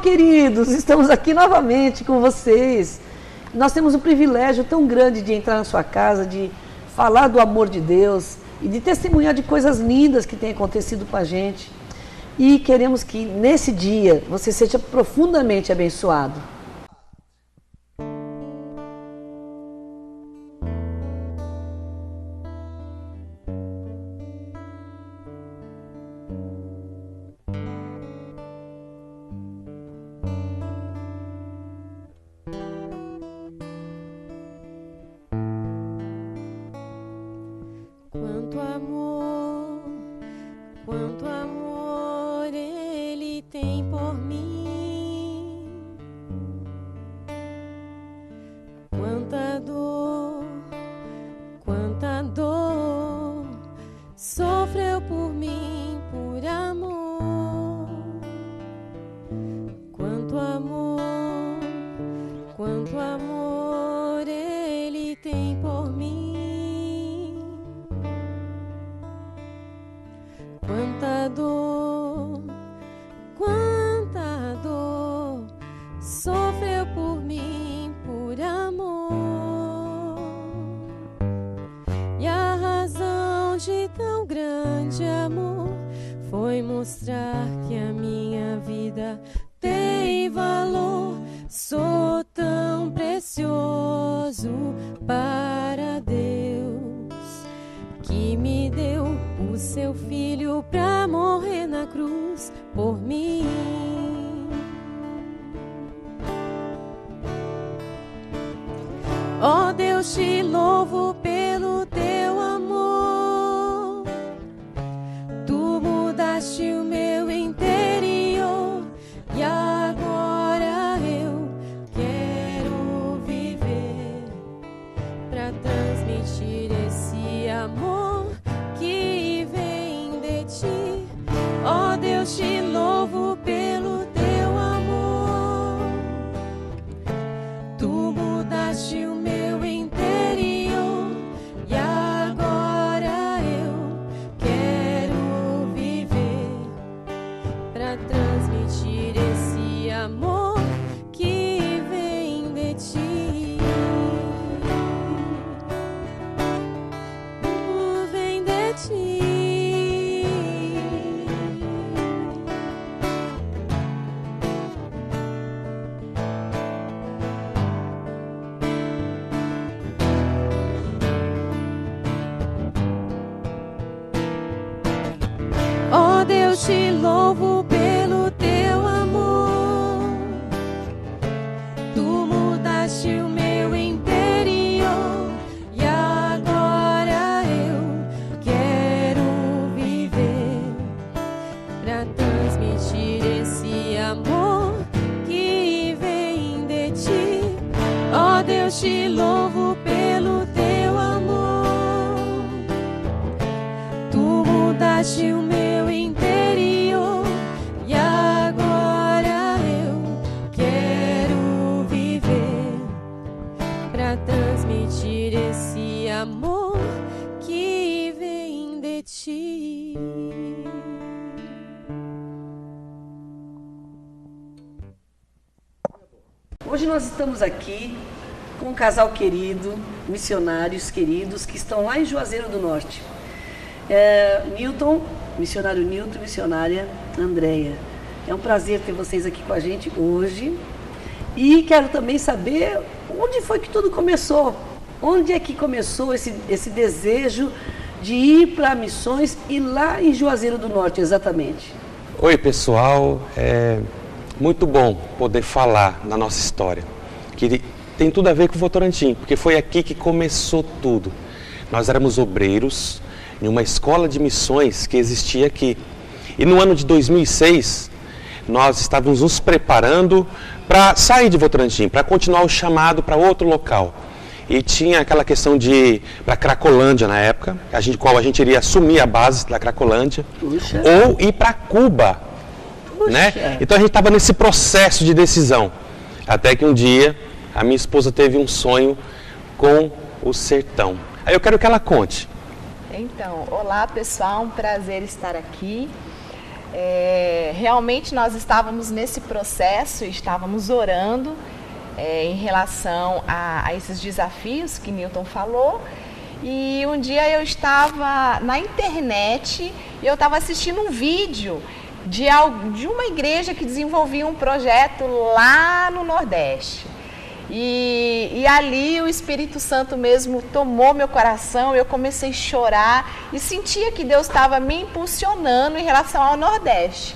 queridos, estamos aqui novamente com vocês. Nós temos um privilégio tão grande de entrar na sua casa, de falar do amor de Deus e de testemunhar de coisas lindas que têm acontecido com a gente. E queremos que nesse dia você seja profundamente abençoado. Quanto amor Ele tem por mim, quanta dor sofreu por mim, por amor. Quanto amor Ele tem por mim. Quanta dor sofreu por mim, por amor. E a razão de tão grande amor foi mostrar que a minha vida tem valor. Sou tão precioso para Deus, que me deu o seu filho pra morrer na cruz por mim. Ó Deus, te louvo pelo teu amor. Tu mudaste o meu interior e agora eu quero viver pra transmitir esse amor que vem de ti. Ó Deus, te louvo pelo teu amor. Tu mudaste o meu interior e agora eu quero viver pra transmitir esse amor que vem de ti. Vem de ti. Ó Deus, te louvo pelo teu amor. Tu mudaste o meu interior e agora eu quero viver pra transmitir esse amor que vem de ti. Ó Deus, te louvo pelo teu amor. Tu mudaste o meu interior e agora eu quero viver pra transmitir esse amor que vem de ti. Hoje nós estamos aqui com um casal querido, missionários queridos, que estão lá em Juazeiro do Norte. Newton, missionário Newton e missionária Andréia. É um prazer ter vocês aqui com a gente hoje. E quero também saber onde foi que tudo começou. Onde é que começou esse desejo de ir para missões e lá em Juazeiro do Norte, exatamente? Oi, pessoal. É muito bom poder falar da nossa história, que tem tudo a ver com o Votorantim, porque foi aqui que começou tudo. Nós éramos obreiros em uma escola de missões que existia aqui. E no ano de 2006, nós estávamos nos preparando para sair de Votorantim, para continuar o chamado para outro local. E tinha aquela questão de ir para Cracolândia na época, qual a gente iria assumir a base da Cracolândia, Puxa. ou ir para Cuba. Né? Então a gente estava nesse processo de decisão. Até que um dia a minha esposa teve um sonho com o sertão. Aí eu quero que ela conte. Então, olá pessoal, um prazer estar aqui. Realmente nós estávamos nesse processo, estávamos orando em relação a esses desafios que Newton falou. E um dia eu estava na internet e eu estava assistindo um vídeo de uma igreja que desenvolvia um projeto lá no Nordeste. E ali o Espírito Santo mesmo tomou meu coração, eu comecei a chorar e sentia que Deus estava me impulsionando em relação ao Nordeste.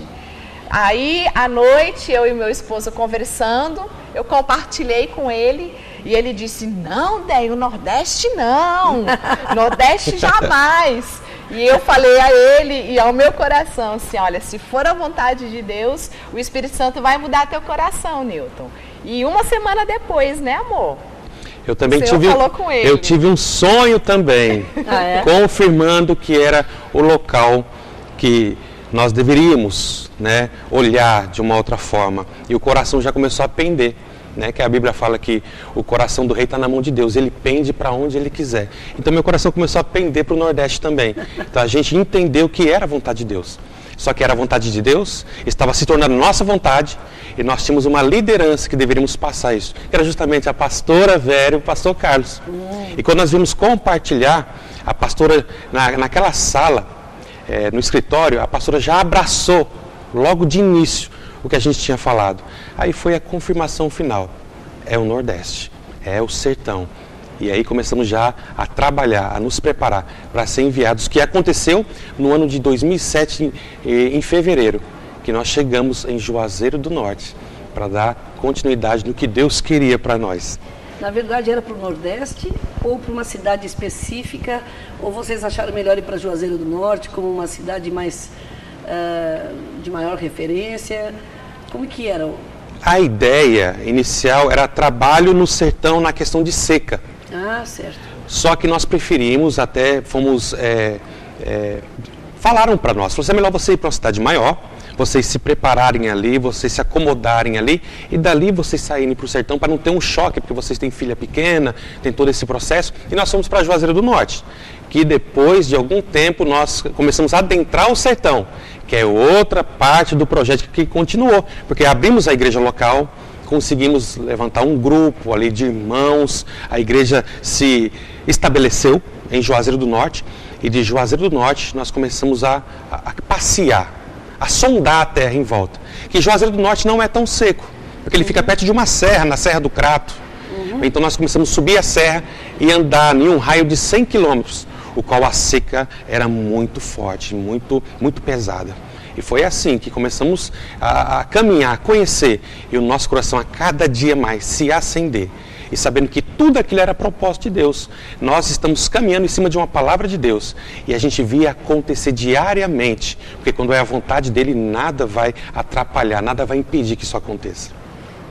Aí, à noite, eu e meu esposo conversando, eu compartilhei com ele e ele disse, não, Déia, o Nordeste não, Nordeste jamais. E eu falei a ele e ao meu coração assim, olha, se for a vontade de Deus, o Espírito Santo vai mudar teu coração, Newton. E uma semana depois, né, amor? Eu também falou com ele. Eu tive um sonho também, confirmando que era o local que nós deveríamos, né, olhar de uma outra forma. E o coração já começou a pender, né, que a Bíblia fala que o coração do rei está na mão de Deus, ele pende para onde ele quiser. Então meu coração começou a pender para o Nordeste também. Então a gente entendeu que era a vontade de Deus. Só que era a vontade de Deus, estava se tornando nossa vontade, e nós tínhamos uma liderança que deveríamos passar isso, que era justamente a pastora Vera e o pastor Carlos. E quando nós vimos compartilhar, a pastora, naquela sala, no escritório, a pastora já abraçou, logo de início, o que a gente tinha falado. Aí foi a confirmação final, é o Nordeste, é o sertão. E aí começamos já a trabalhar, a nos preparar para ser enviados, que aconteceu no ano de 2007, em fevereiro, que nós chegamos em Juazeiro do Norte, para dar continuidade no que Deus queria para nós. Na verdade era para o Nordeste ou para uma cidade específica, ou vocês acharam melhor ir para Juazeiro do Norte como uma cidade mais de maior referência? Como que era? A ideia inicial era trabalho no sertão na questão de seca. Ah, certo. Só que nós preferimos, até fomos, falaram para nós, é melhor você ir para uma cidade maior, vocês se prepararem ali, vocês se acomodarem ali, e dali vocês saírem para o sertão para não ter um choque, porque vocês têm filha pequena, tem todo esse processo, e nós fomos para Juazeiro do Norte, que depois de algum tempo nós começamos a adentrar o sertão, que é outra parte do projeto que continuou, porque abrimos a igreja local, conseguimos levantar um grupo ali de irmãos, a igreja se estabeleceu em Juazeiro do Norte, e de Juazeiro do Norte nós começamos a passear, a sondar a terra em volta. Que Juazeiro do Norte não é tão seco, porque ele fica perto de uma serra, na Serra do Crato. Então nós começamos a subir a serra e andar em um raio de 100 quilômetros, o qual a seca era muito forte, muito pesada. E foi assim que começamos a caminhar, a conhecer, e o nosso coração a cada dia mais se acender. E sabendo que tudo aquilo era propósito de Deus. Nós estamos caminhando em cima de uma palavra de Deus. E a gente via acontecer diariamente. Porque quando é a vontade dele, nada vai atrapalhar, nada vai impedir que isso aconteça.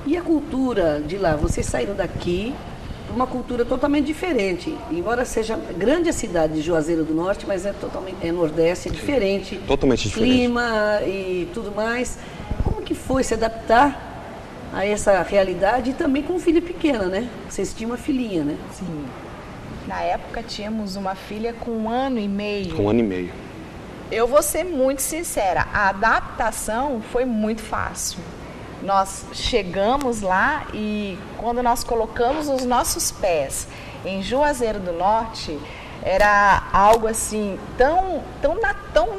E a cultura de lá? Vocês saíram daqui para uma cultura totalmente diferente. Embora seja grande a cidade de Juazeiro do Norte, mas é Nordeste, é diferente. Totalmente diferente. Clima e tudo mais. Como que foi se adaptar a essa realidade, e também com filha pequena, né? Vocês tinham uma filhinha, né? Sim. Na época tínhamos uma filha com 1 ano e meio. Com 1 ano e meio. Eu vou ser muito sincera, a adaptação foi muito fácil. Nós chegamos lá e quando nós colocamos os nossos pés em Juazeiro do Norte, era algo assim tão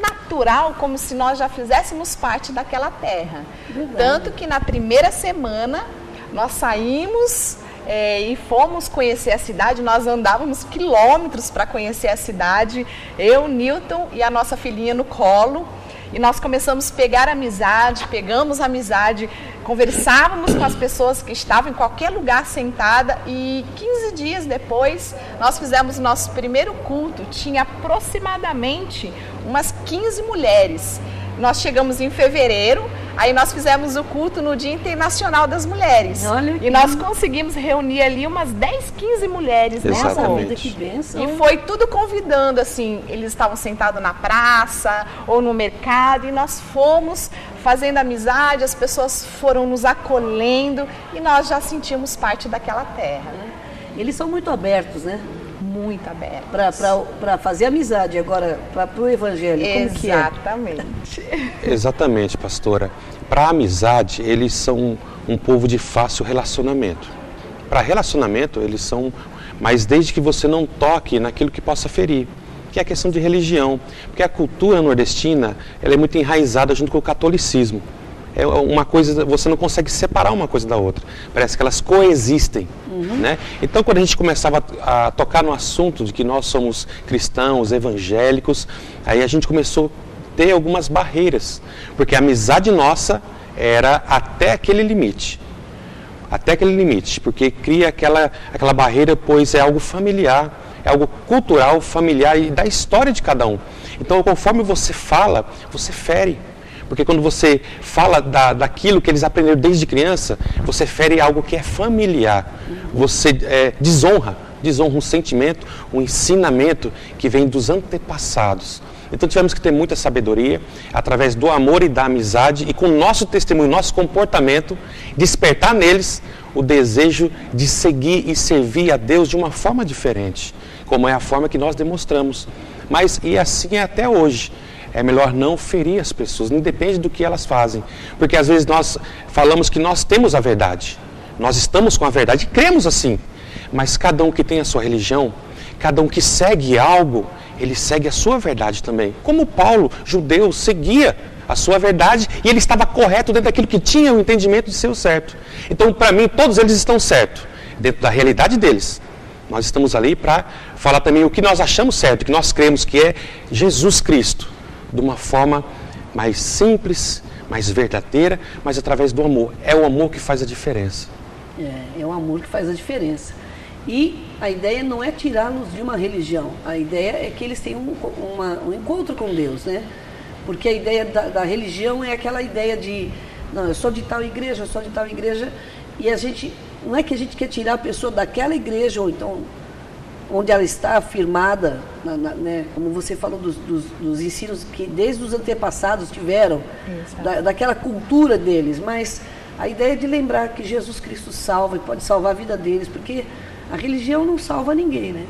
natural como se nós já fizéssemos parte daquela terra. Verdade. Tanto que na primeira semana nós saímos e fomos conhecer a cidade, nós andávamos quilômetros para conhecer a cidade, eu, Newton e a nossa filhinha no colo. E nós começamos a pegamos amizade, conversávamos com as pessoas que estavam em qualquer lugar sentada, e 15 dias depois nós fizemos o nosso primeiro culto, tinha aproximadamente umas 15 mulheres. Nós chegamos em fevereiro, aí nós fizemos o culto no Dia Internacional das Mulheres. E nós conseguimos reunir ali umas 10, 15 mulheres, né, amor? Que bênção. E foi tudo convidando, assim, eles estavam sentados na praça ou no mercado, e nós fomos fazendo amizade, as pessoas foram nos acolhendo e nós já sentimos parte daquela terra. Eles são muito abertos, né? Muito abertos. Para fazer amizade. Agora, para o evangelho, como que é? Exatamente. Exatamente, pastora. Para a amizade, eles são um povo de fácil relacionamento. Para relacionamento, eles são... Mas desde que você não toque naquilo que possa ferir, que é a questão de religião. Porque a cultura nordestina, ela é muito enraizada junto com o catolicismo. É uma coisa, você não consegue separar uma coisa da outra. Parece que elas coexistem, né? Então, quando a gente começava a tocar no assunto de que nós somos cristãos, evangélicos, aí a gente começou a ter algumas barreiras, porque a amizade nossa era até aquele limite. Até aquele limite, porque cria aquela barreira, pois é algo familiar, é algo cultural, familiar e da história de cada um. Então, conforme você fala, você fere. Porque quando você fala daquilo que eles aprenderam desde criança, você fere algo que é familiar. Você desonra um sentimento, um ensinamento que vem dos antepassados. Então tivemos que ter muita sabedoria, através do amor e da amizade, e com o nosso testemunho, nosso comportamento, despertar neles o desejo de seguir e servir a Deus de uma forma diferente, como é a forma que nós demonstramos. Mas, e assim é até hoje. É melhor não ferir as pessoas, independente do que elas fazem. Porque às vezes nós falamos que nós temos a verdade, nós estamos com a verdade, e cremos assim. Mas cada um que tem a sua religião, cada um que segue algo, ele segue a sua verdade também. Como Paulo, judeu, seguia a sua verdade e ele estava correto dentro daquilo que tinha o entendimento de ser o certo. Então, para mim, todos eles estão certos, dentro da realidade deles. Nós estamos ali para falar também o que nós achamos certo, o que nós cremos que é Jesus Cristo. De uma forma mais simples, mais verdadeira, mas através do amor. É o amor que faz a diferença. É o amor que faz a diferença. E a ideia não é tirá-los de uma religião. A ideia é que eles tenham um encontro com Deus, né? Porque a ideia da religião é aquela ideia de, não, eu sou de tal igreja, eu sou de tal igreja, e a gente, não é que a gente quer tirar a pessoa daquela igreja, ou então onde ela está afirmada, né, como você falou dos ensinos que desde os antepassados tiveram, daquela cultura deles, mas a ideia é de lembrar que Jesus Cristo salva e pode salvar a vida deles, porque a religião não salva ninguém, né?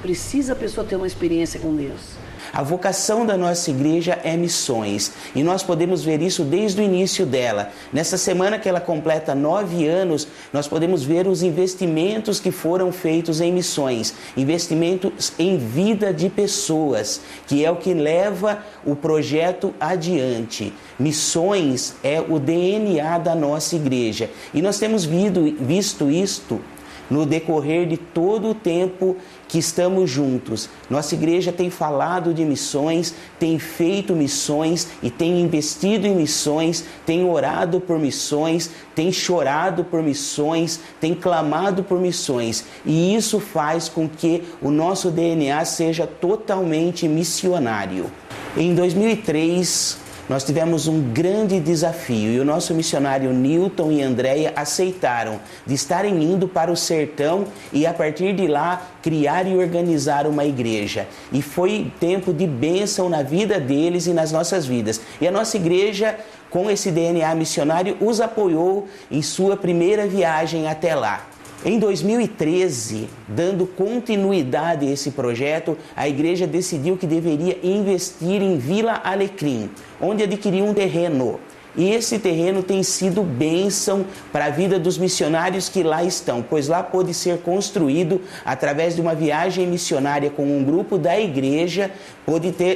Precisa a pessoa ter uma experiência com Deus. A vocação da nossa igreja é missões e nós podemos ver isso desde o início dela. Nessa semana que ela completa 9 anos, nós podemos ver os investimentos que foram feitos em missões, investimentos em vida de pessoas, que é o que leva o projeto adiante. Missões é o DNA da nossa igreja e nós temos visto isto no decorrer de todo o tempo que estamos juntos. Nossa igreja tem falado de missões, tem feito missões e tem investido em missões, tem orado por missões, tem chorado por missões, tem clamado por missões. E isso faz com que o nosso DNA seja totalmente missionário. Em 2003, nós tivemos um grande desafio e o nosso missionário Newton e Andréia aceitaram de estarem indo para o sertão e a partir de lá criar e organizar uma igreja. E foi tempo de bênção na vida deles e nas nossas vidas. E a nossa igreja, com esse DNA missionário, os apoiou em sua primeira viagem até lá. Em 2013, dando continuidade a esse projeto, a igreja decidiu que deveria investir em Vila Alecrim, onde adquiriu um terreno. E esse terreno tem sido bênção para a vida dos missionários que lá estão, pois lá pôde ser construído através de uma viagem missionária com um grupo da igreja,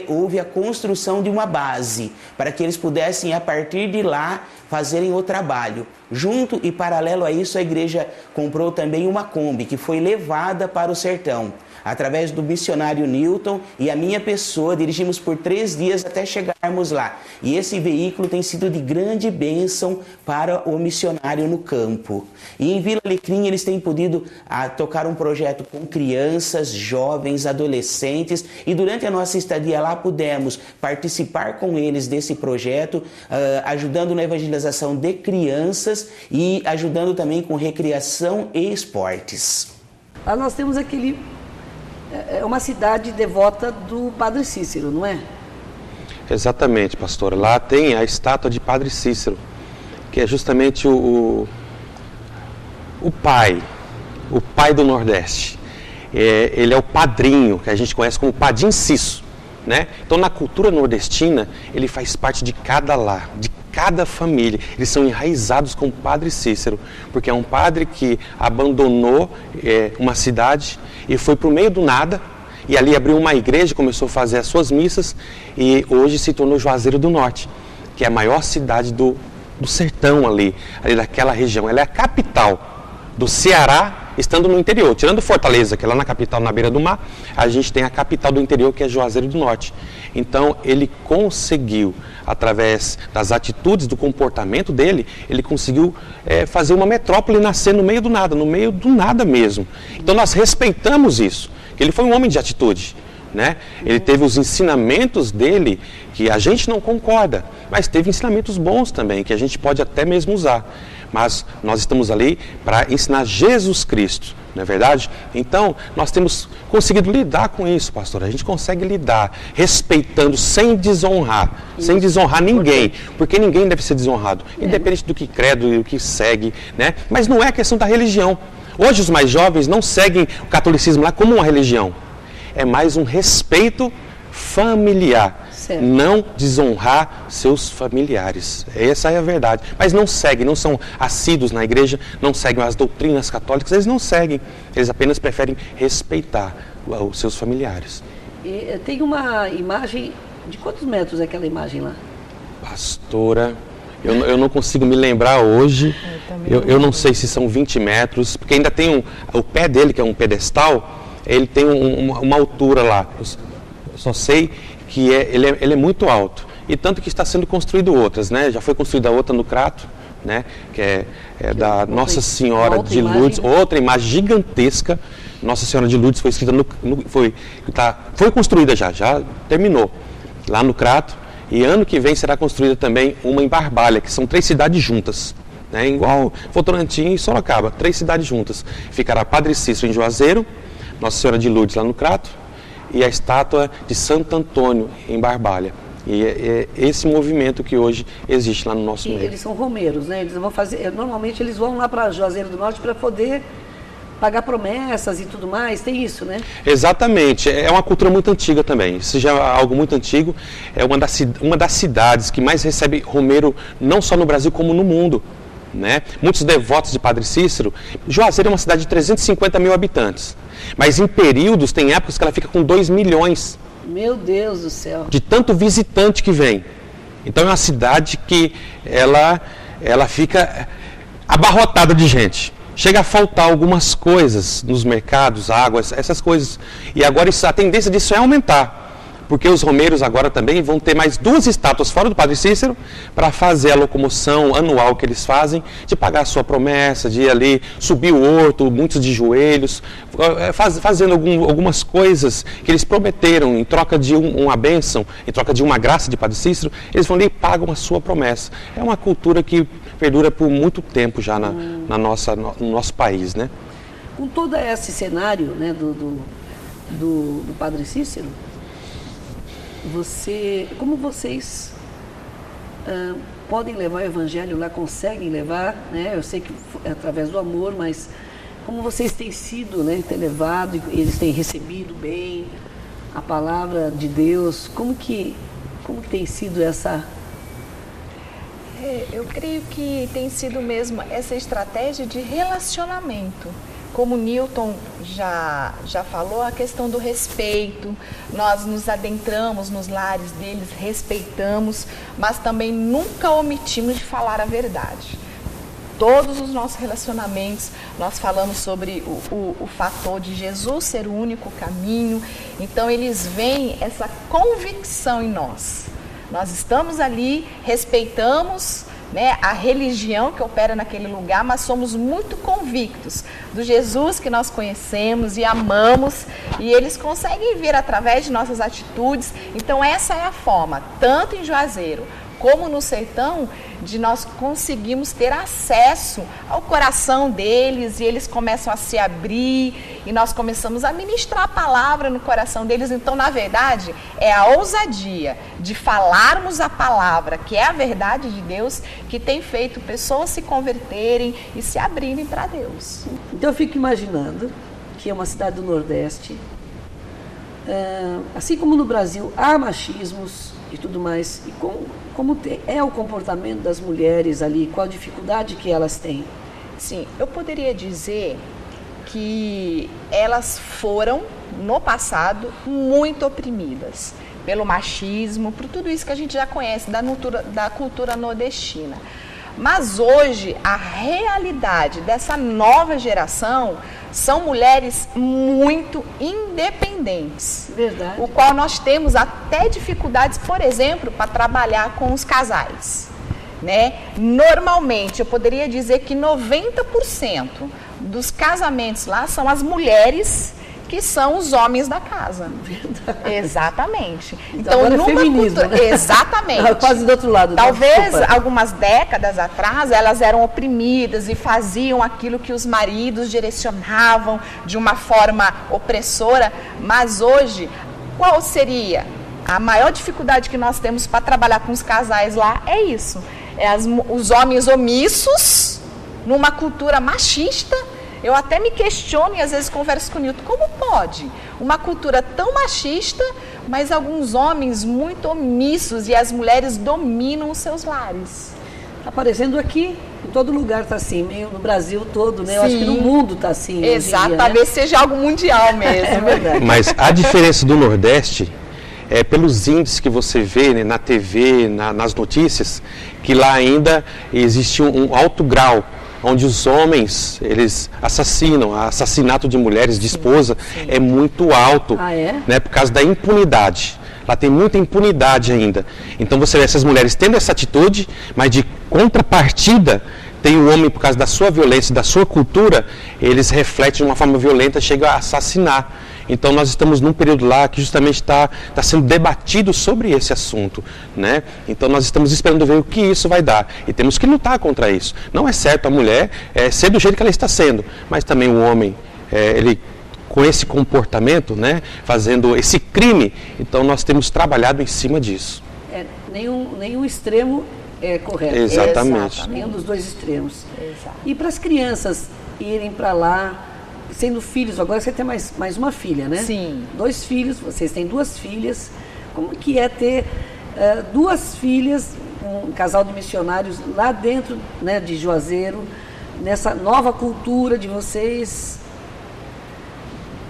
houve a construção de uma base, para que eles pudessem, a partir de lá, fazerem o trabalho. Junto e paralelo a isso, a igreja comprou também uma Kombi, que foi levada para o sertão. Através do missionário Newton e a minha pessoa, dirigimos por 3 dias até chegarmos lá. E esse veículo tem sido de grande bênção para o missionário no campo. E em Vila Alecrim eles têm podido tocar um projeto com crianças, jovens, adolescentes. E durante a nossa estadia lá pudemos participar com eles desse projeto, ajudando na evangelização de crianças e ajudando também com recreação e esportes. Lá nós temos é uma cidade devota do Padre Cícero, não é? Exatamente, pastor. Lá tem a estátua de Padre Cícero, que é justamente o pai do Nordeste. ele é o padrinho, que a gente conhece como Padim Cisso, né? Então, na cultura nordestina, ele faz parte de cada lar, de cada família. Eles são enraizados com o Padre Cícero, porque é um padre que abandonou uma cidade e foi para o meio do nada, e ali abriu uma igreja, começou a fazer as suas missas, e hoje se tornou Juazeiro do Norte, que é a maior cidade do sertão ali daquela região. Ela é a capital do Ceará, estando no interior. Tirando Fortaleza, que é lá na capital, na beira do mar, a gente tem a capital do interior, que é Juazeiro do Norte. Então, ele conseguiu, através das atitudes, do comportamento dele, ele conseguiu fazer uma metrópole nascer no meio do nada mesmo. Então, nós respeitamos isso, que ele foi um homem de atitude, né? Ele teve os ensinamentos dele, que a gente não concorda, mas teve ensinamentos bons também, que a gente pode até mesmo usar. Mas nós estamos ali para ensinar Jesus Cristo, não é verdade? Então, nós temos conseguido lidar com isso, pastor. A gente consegue lidar respeitando, sem desonrar ninguém, porque ninguém deve ser desonrado, independente do que credo e do que segue, né? Mas não é questão da religião. Hoje os mais jovens não seguem o catolicismo lá como uma religião. É mais um respeito familiar. Certo. Não desonrar seus familiares. Essa é a verdade. Mas não seguem, não são assíduos na igreja, não seguem as doutrinas católicas, eles não seguem. Eles apenas preferem respeitar os seus familiares. E tem uma imagem, de quantos metros é aquela imagem lá? Pastora, eu não consigo me lembrar hoje. Eu não sei se são 20 metros, porque ainda tem o pé dele, que é um pedestal, ele tem uma altura lá. Eu só sei que ele é muito alto, e tanto que está sendo construído outras, né? Já foi construída outra no Crato, né? Que é da Nossa Senhora de Lourdes, outra imagem gigantesca. Nossa Senhora de Lourdes foi escrita foi construída já terminou lá no Crato, e ano que vem será construída também uma em Barbalha, que são 3 cidades juntas, né? Igual Votorantim e Sorocaba, 3 cidades juntas. Ficará Padre Cícero em Juazeiro, Nossa Senhora de Lourdes lá no Crato, e a estátua de Santo Antônio em Barbalha. E é esse movimento que hoje existe lá no nosso meio. Eles são romeiros, né? Eles vão fazer, normalmente eles vão lá para Juazeiro do Norte para poder pagar promessas e tudo mais, tem isso, né? Exatamente, é uma cultura muito antiga também, isso já é algo muito antigo, é uma das cidades que mais recebe romeiro, não só no Brasil como no mundo, né? Muitos devotos de Padre Cícero. Juazeiro é uma cidade de 350 mil habitantes, mas em períodos, tem épocas que ela fica com 2 milhões. Meu Deus do céu! De tanto visitante que vem. Então é uma cidade que ela fica abarrotada de gente. Chega a faltar algumas coisas nos mercados, águas, essas coisas. E agora a tendência disso é aumentar, porque os romeiros agora também vão ter mais 2 estátuas fora do Padre Cícero para fazer a locomoção anual que eles fazem, de pagar a sua promessa, de ir ali subir o horto, muitos de joelhos, fazendo algumas coisas que eles prometeram em troca de uma bênção, em troca de uma graça de Padre Cícero, eles vão ali e pagam a sua promessa. É uma cultura que perdura por muito tempo já no nosso país, né? Com todo esse cenário, né, do Padre Cícero, como vocês podem levar o Evangelho lá, conseguem levar, né? Eu sei que é através do amor, mas como vocês têm sido, né, têm levado, eles têm recebido bem a palavra de Deus, como que tem sido essa... Eu creio que tem sido mesmo essa estratégia de relacionamento. Como o Newton já falou, a questão do respeito, nós nos adentramos nos lares deles, respeitamos, mas também nunca omitimos de falar a verdade. Todos os nossos relacionamentos, nós falamos sobre o fator de Jesus ser o único caminho, então eles veem essa convicção em nós. Nós estamos ali, respeitamos, né, a religião que opera naquele lugar, mas somos muito convictos do Jesus que nós conhecemos e amamos, e eles conseguem ver através de nossas atitudes. Então essa é a forma, tanto em Juazeiro como no sertão, de nós conseguimos ter acesso ao coração deles, e eles começam a se abrir, e nós começamos a ministrar a palavra no coração deles. Então, na verdade, é a ousadia de falarmos a palavra, que é a verdade de Deus, que tem feito pessoas se converterem e se abrirem para Deus. Então, eu fico imaginando porque é uma cidade do Nordeste. Assim como no Brasil há machismos e tudo mais, e como é o comportamento das mulheres ali, qual a dificuldade que elas têm? Sim, eu poderia dizer que elas foram, no passado, muito oprimidas pelo machismo, por tudo isso que a gente já conhece da cultura nordestina. Mas hoje, a realidade dessa nova geração são mulheres muito independentes. Verdade. O qual nós temos até dificuldades, por exemplo, para trabalhar com os casais. Né? Normalmente, eu poderia dizer que 90% dos casamentos lá são as mulheres que são os homens da casa. Verdade. Exatamente. Então agora é feminismo, né? Exatamente. Quase do outro lado. Talvez algumas décadas atrás elas eram oprimidas e faziam aquilo que os maridos direcionavam de uma forma opressora, mas hoje, qual seria a maior dificuldade que nós temos para trabalhar com os casais lá? É isso. Os homens omissos numa cultura machista. Eu até me questiono e às vezes converso com o Nilton, como pode uma cultura tão machista, mas alguns homens muito omissos e as mulheres dominam os seus lares? Está aparecendo aqui, em todo lugar está assim, meio no Brasil todo, né? Sim. Eu acho que no mundo está assim. Exato, dia, talvez né? seja algo mundial mesmo. É verdade. Mas a diferença do Nordeste é pelos índices que você vê, né, na TV, nas notícias, que lá ainda existe um alto grau, onde os homens, eles assassinam, assassinato de mulheres, de esposa, é muito alto, né, por causa da impunidade. Lá tem muita impunidade ainda. Então você vê essas mulheres tendo essa atitude, mas de contrapartida, tem o homem, por causa da sua violência, da sua cultura, eles refletem de uma forma violenta, chegam a assassinar. Então nós estamos num período lá que justamente está sendo debatido sobre esse assunto, né? Então nós estamos esperando ver o que isso vai dar e temos que lutar contra isso. Não é certo a mulher ser do jeito que ela está sendo, mas também o homem, ele com esse comportamento, né, fazendo esse crime, então nós temos trabalhado em cima disso. Nenhum extremo é correto. Exatamente. Nenhum dos dois extremos. Exato. E para as crianças irem para lá, sendo filhos, agora você tem mais uma filha, né? Sim. 2 filhos, vocês têm 2 filhas. Como que é ter 2 filhas, um casal de missionários lá dentro, né, de Juazeiro, nessa nova cultura de vocês?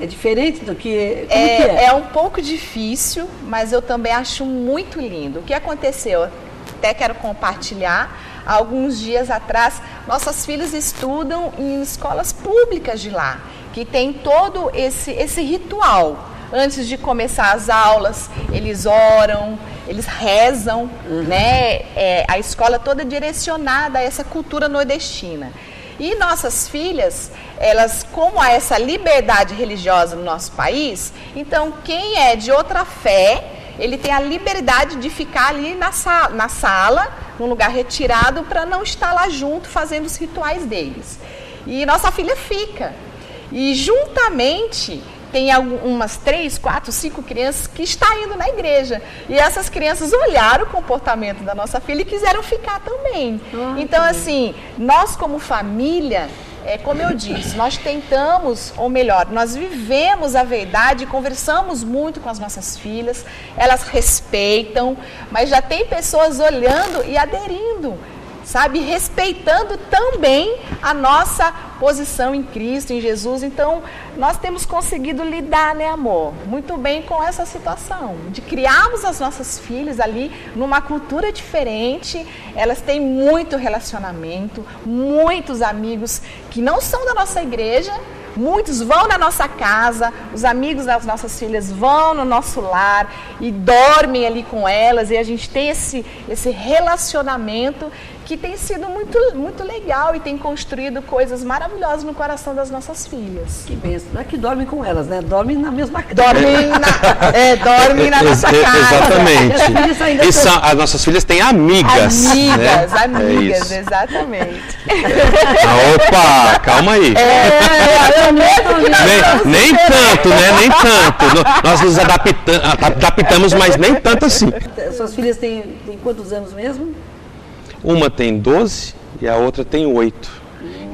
É diferente do que... Como que é? É um pouco difícil, mas eu também acho muito lindo. O que aconteceu? Eu até quero compartilhar. Há alguns dias atrás, nossas filhas estudam em escolas públicas de lá, que tem todo esse ritual. Antes de começar as aulas, eles oram, eles rezam, né? A escola toda direcionada a essa cultura nordestina. E nossas filhas, elas, como há essa liberdade religiosa no nosso país, então quem é de outra fé, ele tem a liberdade de ficar ali na sala, num lugar retirado, para não estar lá junto fazendo os rituais deles. E nossa filha fica. E juntamente tem umas 3, 4, 5 crianças que estão indo na igreja. E essas crianças olharam o comportamento da nossa filha e quiseram ficar também. Então, assim, nós como família, como eu disse, nós tentamos, ou melhor, nós vivemos a verdade e conversamos muito com as nossas filhas, elas respeitam, mas já tem pessoas olhando e aderindo, sabe, respeitando também a nossa posição em Cristo, em Jesus. Então, nós temos conseguido lidar, né, amor, muito bem com essa situação, de criarmos as nossas filhas ali numa cultura diferente. Elas têm muito relacionamento, muitos amigos que não são da nossa igreja, muitos vão na nossa casa, os amigos das nossas filhas vão no nosso lar e dormem ali com elas, e a gente tem esse relacionamento que tem sido muito, muito legal e tem construído coisas maravilhosas no coração das nossas filhas. Que bênção. Não é que dormem com elas, né? Dormem na mesma casa. Dormem na nossa casa. Exatamente. As nossas filhas têm amigas. Amigas, exatamente. Opa, calma aí. Nem tanto, né? Nem tanto. Nós nos adaptamos, mas nem tanto assim. Suas filhas têm quantos anos mesmo? Uma tem 12 e a outra tem 8.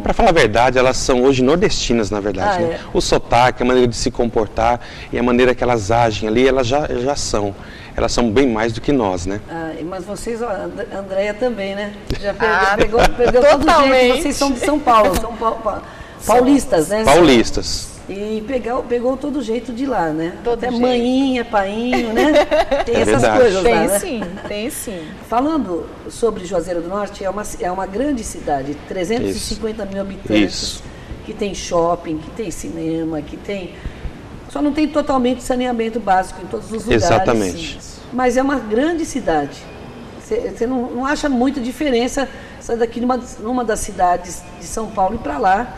para falar a verdade, elas são hoje nordestinas, na verdade. Né? O sotaque, a maneira de se comportar e a maneira que elas agem ali, elas já são. Elas são bem mais do que nós, né? Mas vocês, a Andréia também, né? Já perdeu todo jeito. Vocês são de São Paulo, paulistas, né? Paulistas. E pegou todo jeito de lá, né? Todo Até jeito. Mainha, painho, né? Tem essas verdade. coisas lá, né? Tem sim. Falando sobre Juazeiro do Norte, é uma grande cidade, 350 mil habitantes, Isso. que tem shopping, que tem cinema, que tem... Só não tem totalmente saneamento básico em todos os lugares. Exatamente. Mas é uma grande cidade. Você não acha muita diferença sair daqui numa das cidades de São Paulo e para lá.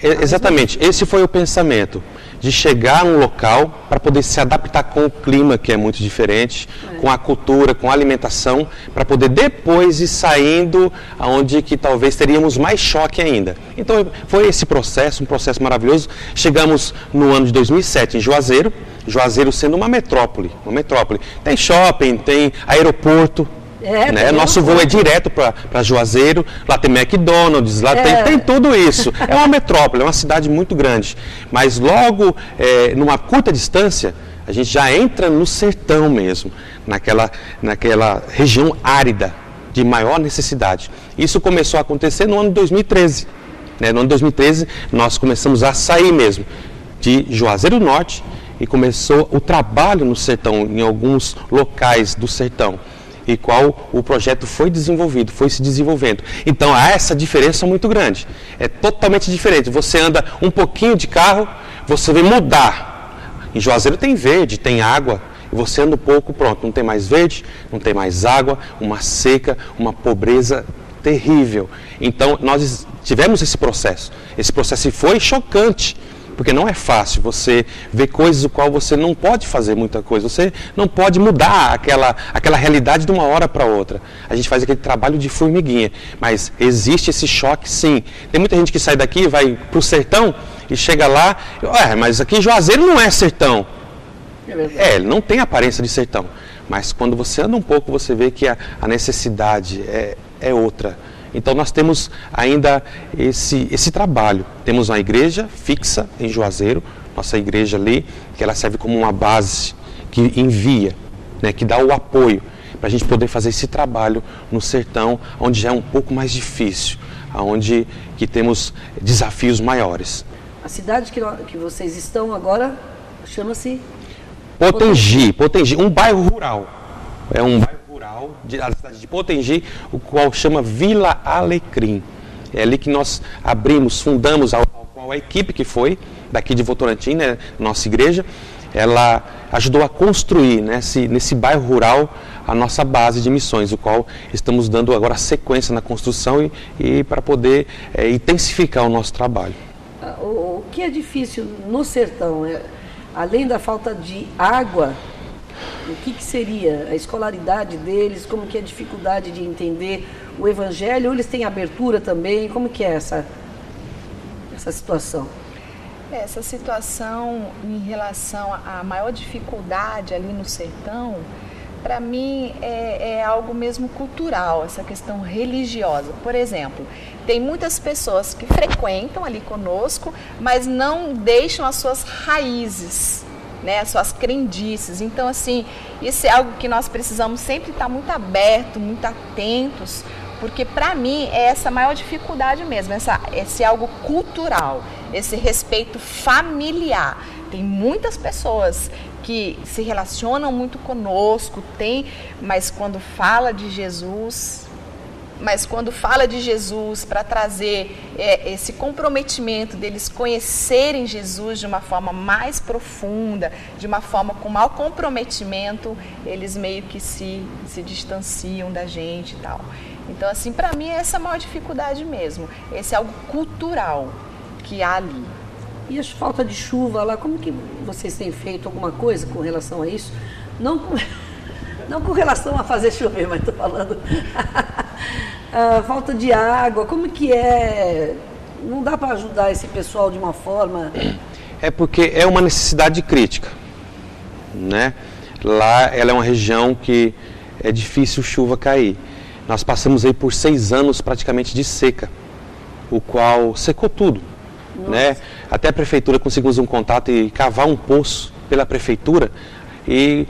Exatamente, esse foi o pensamento, de chegar a um local para poder se adaptar com o clima, que é muito diferente, com a cultura, com a alimentação, para poder depois ir saindo aonde que talvez teríamos mais choque ainda. Então foi esse processo, um processo maravilhoso. Chegamos no ano de 2007 em Juazeiro, Juazeiro sendo uma metrópole. Tem shopping, tem aeroporto. Né? Nosso voo é direto para Juazeiro, lá tem McDonald's, lá tem tudo isso. É uma metrópole, é uma cidade muito grande. Mas logo, numa curta distância, a gente já entra no sertão mesmo, naquela região árida, de maior necessidade. Isso começou a acontecer no ano de 2013. Né? No ano de 2013, nós começamos a sair mesmo de Juazeiro do Norte e começou o trabalho no sertão, em alguns locais do sertão. E qual o projeto foi desenvolvido, foi se desenvolvendo. Então há essa diferença muito grande. É totalmente diferente. Você anda um pouquinho de carro, você vê mudar. Em Juazeiro tem verde, tem água. E você anda um pouco, pronto, não tem mais verde, não tem mais água, uma seca, uma pobreza terrível. Então nós tivemos esse processo. Esse processo foi chocante. Porque não é fácil você ver coisas do qual você não pode fazer muita coisa. Você não pode mudar aquela realidade de uma hora para outra. A gente faz aquele trabalho de formiguinha. Mas existe esse choque, sim. Tem muita gente que sai daqui e vai para o sertão e chega lá... mas aqui em Juazeiro não é sertão. Ele não tem aparência de sertão. Mas quando você anda um pouco, você vê que a necessidade é outra. Então nós temos ainda esse trabalho. Temos uma igreja fixa em Juazeiro, nossa igreja ali, que ela serve como uma base que envia, né, que dá o apoio para a gente poder fazer esse trabalho no sertão, onde já é um pouco mais difícil, onde que temos desafios maiores. A cidade que vocês estão agora chama-se? Potengi, um bairro rural. É um bairro da cidade de Potengi, o qual chama Vila Alecrim. É ali que nós fundamos a equipe que foi daqui de Votorantim, né, nossa igreja, ela ajudou a construir, né, nesse bairro rural a nossa base de missões, o qual estamos dando agora sequência na construção e para poder intensificar o nosso trabalho. O que é difícil no sertão, além da falta de água, o que seria a escolaridade deles, como que é a dificuldade de entender o evangelho, ou eles têm abertura também, como que é essa situação? Essa situação em relação à maior dificuldade ali no sertão, para mim é algo mesmo cultural, essa questão religiosa. Por exemplo, tem muitas pessoas que frequentam ali conosco, mas não deixam as suas raízes, né, as suas crendices. Então, assim, isso é algo que nós precisamos sempre estar muito abertos, muito atentos, porque para mim é essa maior dificuldade mesmo, esse algo cultural, esse respeito familiar. Tem muitas pessoas que se relacionam muito conosco, mas quando fala de Jesus para trazer esse comprometimento deles conhecerem Jesus de uma forma mais profunda, de uma forma com maior comprometimento, eles meio que se distanciam da gente e tal. Então, assim, para mim, essa é a maior dificuldade mesmo. Esse é algo cultural que há ali. E a falta de chuva lá, como que vocês têm feito alguma coisa com relação a isso? Não com relação a fazer chover, mas estou falando a falta de água, como que é? Não dá para ajudar esse pessoal de uma forma? É porque é uma necessidade crítica, né? Lá ela é uma região que é difícil chuva cair. Nós passamos aí por 6 anos praticamente de seca. o qual secou tudo, né? Até a prefeitura conseguimos um contato e cavar um poço pela prefeitura e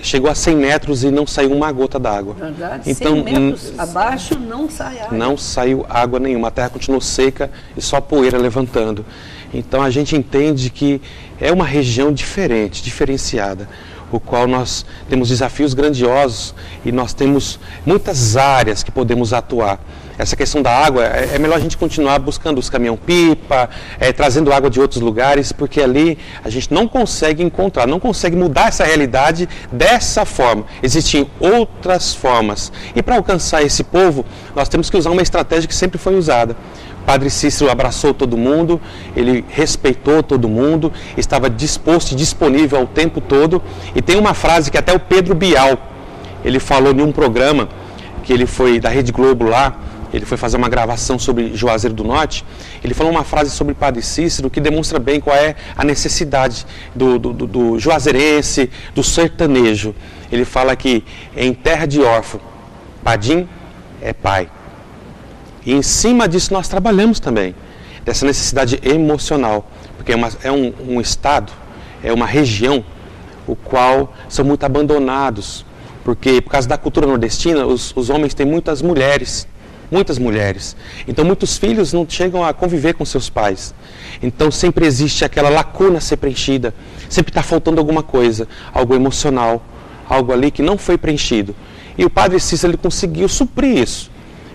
chegou a 100 metros e não saiu uma gota d'água. Verdade, então, 100 metros abaixo não sai água. Não saiu água nenhuma, a terra continuou seca e só poeira levantando. Então a gente entende que é uma região diferente, diferenciada, o qual nós temos desafios grandiosos e nós temos muitas áreas que podemos atuar. Essa questão da água, é melhor a gente continuar buscando os caminhão-pipa, trazendo água de outros lugares, porque ali a gente não consegue encontrar, não consegue mudar essa realidade dessa forma. Existem outras formas. E para alcançar esse povo, nós temos que usar uma estratégia que sempre foi usada. Padre Cícero abraçou todo mundo, ele respeitou todo mundo, estava disposto e disponível ao tempo todo. E tem uma frase que até o Pedro Bial, ele falou em um programa, que ele foi da Rede Globo lá, ele foi fazer uma gravação sobre Juazeiro do Norte, ele falou uma frase sobre Padre Cícero que demonstra bem qual é a necessidade do juazeirense, do sertanejo. Ele fala que em terra de órfão, padim é pai. E em cima disso nós trabalhamos também, dessa necessidade emocional, porque é um estado, é uma região, o qual são muito abandonados, porque por causa da cultura nordestina, os homens têm muitas mulheres. Então muitos filhos não chegam a conviver com seus pais. Então sempre existe aquela lacuna a ser preenchida, sempre está faltando alguma coisa, algo emocional, algo ali que não foi preenchido. E o Padre Cícero ele conseguiu suprir isso.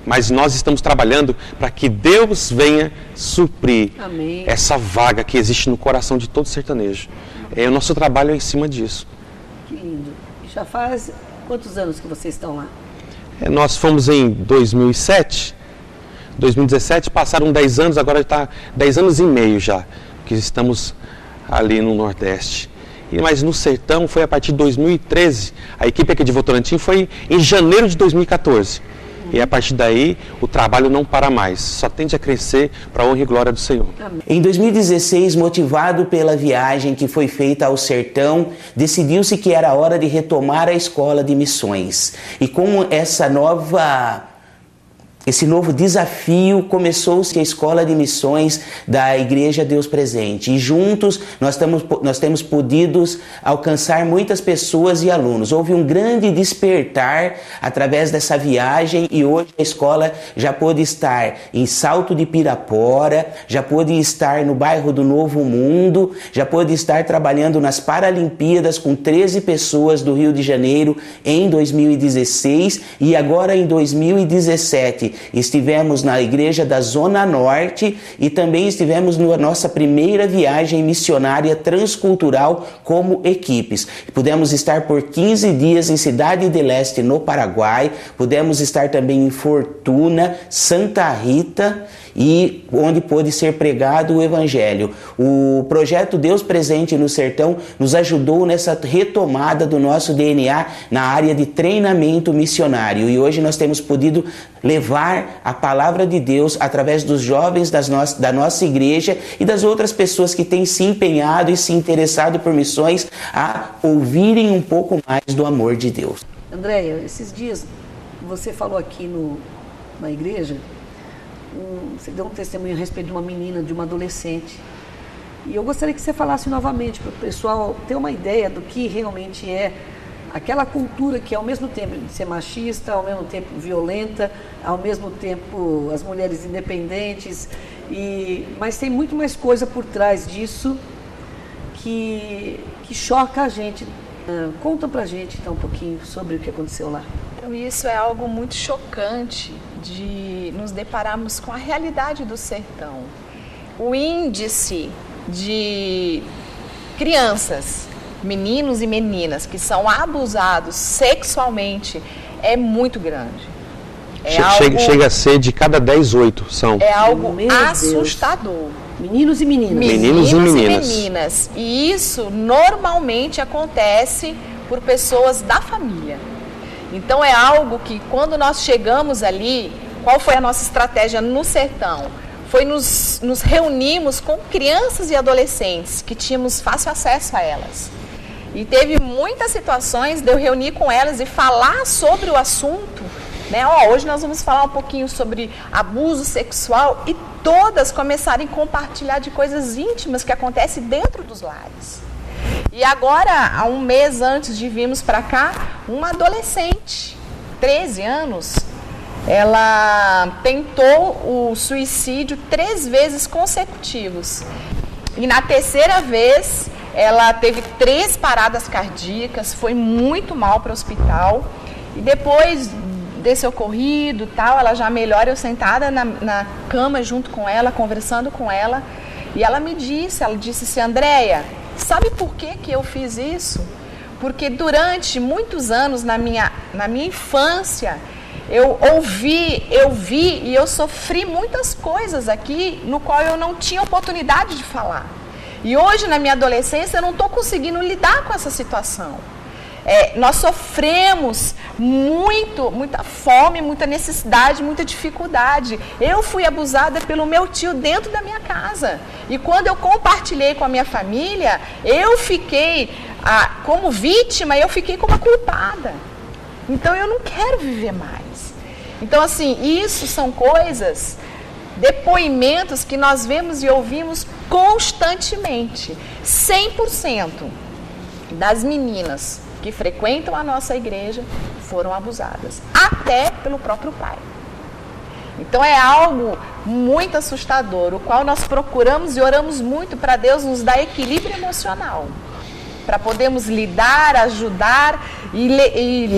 Mas nós estamos trabalhando para que Deus venha suprir Amém. Essa vaga que existe no coração de todo sertanejo. O nosso trabalho é em cima disso. Que lindo. E já faz quantos anos que vocês estão lá? Nós fomos em 2007, 2017, passaram 10 anos, agora está 10 anos e meio já, que estamos ali no Nordeste. Mas no Sertão foi a partir de 2013, a equipe aqui de Votorantim foi em janeiro de 2014. E a partir daí, o trabalho não para mais, só tende a crescer para a honra e glória do Senhor. Em 2016, motivado pela viagem que foi feita ao sertão, decidiu-se que era hora de retomar a escola de missões. E com esse novo desafio, começou-se a Escola de Missões da Igreja Deus Presente. E juntos nós temos podido alcançar muitas pessoas e alunos. Houve um grande despertar através dessa viagem e hoje a escola já pôde estar em Salto de Pirapora, já pôde estar no bairro do Novo Mundo, já pôde estar trabalhando nas Paralimpíadas com 13 pessoas do Rio de Janeiro em 2016 e agora em 2017. Estivemos na igreja da Zona Norte e também estivemos na nossa primeira viagem missionária transcultural como equipes. Pudemos estar por 15 dias em Cidade del Este, no Paraguai, pudemos estar também em Fortuna, Santa Rita, e onde pôde ser pregado o Evangelho. O projeto Deus Presente no Sertão nos ajudou nessa retomada do nosso DNA na área de treinamento missionário. E hoje nós temos podido levar a palavra de Deus através dos jovens da nossa igreja e das outras pessoas que têm se empenhado e se interessado por missões a ouvirem um pouco mais do amor de Deus. Andréia, esses dias você falou aqui na igreja, você deu um testemunho a respeito de uma menina, de uma adolescente. E eu gostaria que você falasse novamente para o pessoal ter uma ideia do que realmente é aquela cultura que ao mesmo tempo de ser machista, ao mesmo tempo violenta, ao mesmo tempo as mulheres independentes, mas tem muito mais coisa por trás disso que choca a gente. Conta pra gente então um pouquinho sobre o que aconteceu lá. Então isso é algo muito chocante de nos depararmos com a realidade do sertão. O índice de crianças, meninos e meninas que são abusados sexualmente é muito grande. Chega a ser de cada 10, 8 são. É algo assustador. Deus. Meninos e meninas. Meninos e meninas. E isso normalmente acontece por pessoas da família. Então é algo que quando nós chegamos ali, qual foi a nossa estratégia no sertão? Foi nos reunirmos com crianças e adolescentes que tínhamos fácil acesso a elas. E teve muitas situações de eu reunir com elas e falar sobre o assunto né? Hoje nós vamos falar um pouquinho sobre abuso sexual e todas começarem a compartilhar de coisas íntimas que acontecem dentro dos lares. E agora, há um mês antes de virmos para cá, uma adolescente, 13 anos, ela tentou o suicídio 3 vezes consecutivos. E na terceira vez, ela teve 3 paradas cardíacas, foi muito mal para o hospital. E depois desse ocorrido, tal, ela já melhora, eu sentada na cama junto com ela, conversando com ela. E ela disse assim, Andréia, sabe por que eu fiz isso? Porque durante muitos anos na minha infância, eu vi e eu sofri muitas coisas aqui no qual eu não tinha oportunidade de falar. E hoje, na minha adolescência, eu não estou conseguindo lidar com essa situação. Nós sofremos muita fome, muita necessidade, muita dificuldade. Eu fui abusada pelo meu tio dentro da minha casa. E quando eu compartilhei com a minha família, eu fiquei como vítima, eu fiquei como a culpada. Então eu não quero viver mais. Então assim, isso são coisas, depoimentos que nós vemos e ouvimos constantemente. 100% das meninas que frequentam a nossa igreja foram abusadas, até pelo próprio pai. Então é algo muito assustador, o qual nós procuramos e oramos muito para Deus nos dar equilíbrio emocional, para podermos lidar, ajudar e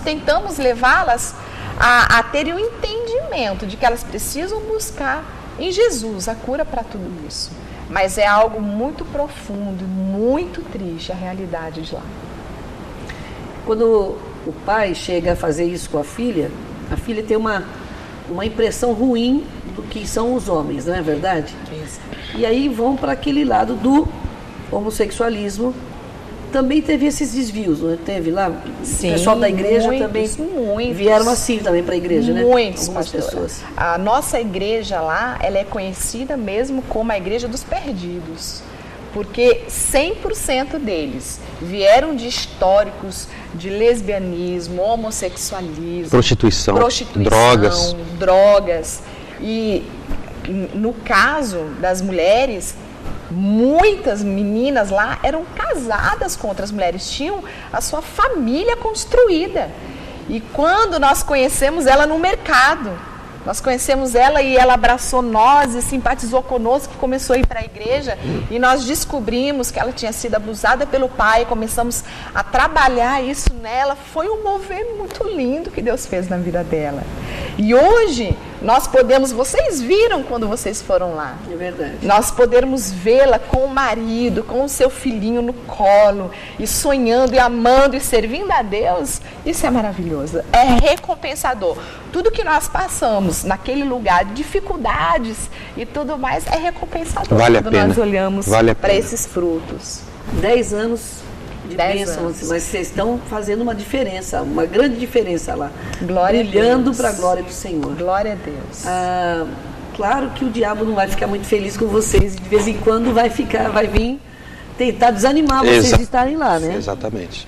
tentamos levá-las a terem o entendimento de que elas precisam buscar em Jesus a cura para tudo isso. Mas é algo muito profundo, muito triste a realidade de lá. Quando o pai chega a fazer isso com a filha tem uma impressão ruim do que são os homens, não é verdade? Isso. E aí vão para aquele lado do homossexualismo. Também teve esses desvios, não é? Teve lá? Sim, o pessoal da igreja muitos, também vieram assim também para a igreja, né? Muitos, algumas pastora. pessoas. A nossa igreja lá, ela é conhecida mesmo como a igreja dos perdidos. Porque 100% deles vieram de históricos de lesbianismo, homossexualismo, prostituição, drogas. E no caso das mulheres, muitas meninas lá eram casadas com outras mulheres, tinham a sua família construída. E quando nós conhecemos ela no mercado, nós conhecemos ela e ela abraçou nós e simpatizou conosco, começou a ir para a igreja e nós descobrimos que ela tinha sido abusada pelo pai, começamos a trabalhar isso nela. Foi um mover muito lindo que Deus fez na vida dela. E hoje nós podemos, vocês viram quando vocês foram lá. É verdade. Nós podemos vê-la com o marido, com o seu filhinho no colo, e sonhando, e amando, e servindo a Deus. Isso é maravilhoso, é recompensador. Tudo que nós passamos naquele lugar, dificuldades e tudo mais, é recompensador. Vale a quando pena. Nós olhamos para esses frutos. 10 anos de 10 bênção, anos. mas vocês estão fazendo uma diferença, uma grande diferença lá. Glória brilhando a Deus. para a glória do Senhor. Glória a Deus. Claro que o diabo não vai ficar muito feliz com vocês, de vez em quando vai vir tentar desanimar vocês de estarem lá, né? Exatamente.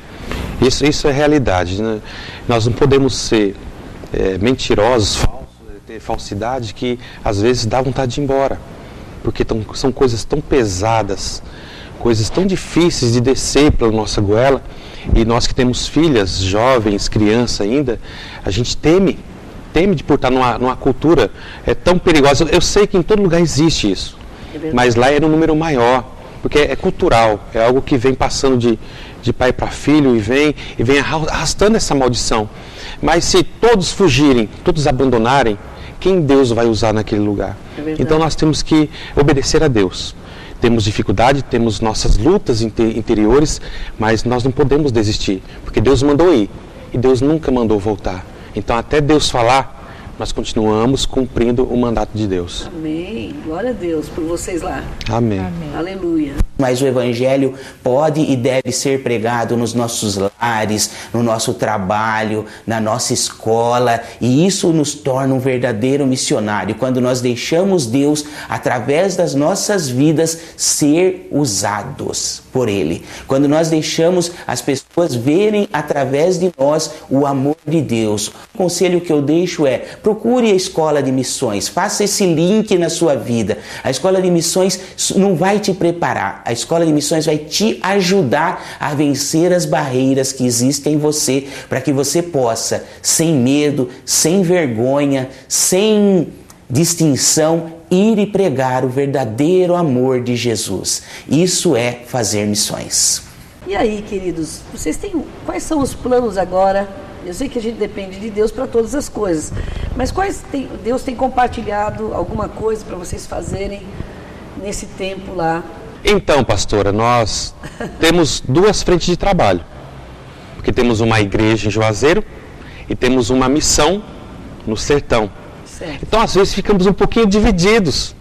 Isso é realidade, né? Nós não podemos ser mentirosos, falsos, ter falsidade que às vezes dá vontade de ir embora, porque são coisas tão pesadas, coisas tão difíceis de descer pela nossa goela, e nós que temos filhas, jovens, crianças ainda, a gente teme de por estar numa cultura tão perigosa. Eu sei que em todo lugar existe isso, mas lá é um número maior, porque é cultural, é algo que vem passando de pai para filho e vem arrastando essa maldição. Mas se todos fugirem, todos abandonarem, quem Deus vai usar naquele lugar? Então nós temos que obedecer a Deus. Temos dificuldade, temos nossas lutas interiores, mas nós não podemos desistir, porque Deus mandou ir e Deus nunca mandou voltar. Então até Deus falar, nós continuamos cumprindo o mandato de Deus. Amém. Glória a Deus por vocês lá. Amém. Amém. Aleluia. Mas o Evangelho pode e deve ser pregado nos nossos lares, no nosso trabalho, na nossa escola, e isso nos torna um verdadeiro missionário, quando nós deixamos Deus, através das nossas vidas, ser usados por Ele. Quando nós deixamos as pessoas verem através de nós o amor de Deus. O conselho que eu deixo é: procure a escola de missões, faça esse link na sua vida. A escola de missões não vai te preparar, a escola de missões vai te ajudar a vencer as barreiras que existem em você, para que você possa, sem medo, sem vergonha, sem distinção, ir e pregar o verdadeiro amor de Jesus. Isso é fazer missões. E aí, queridos, vocês têm quais são os planos agora? Eu sei que a gente depende de Deus para todas as coisas, mas Deus tem compartilhado alguma coisa para vocês fazerem nesse tempo lá? Então, pastora, nós temos duas frentes de trabalho, porque temos uma igreja em Juazeiro e temos uma missão no sertão. Certo. Então, às vezes, ficamos um pouquinho divididos,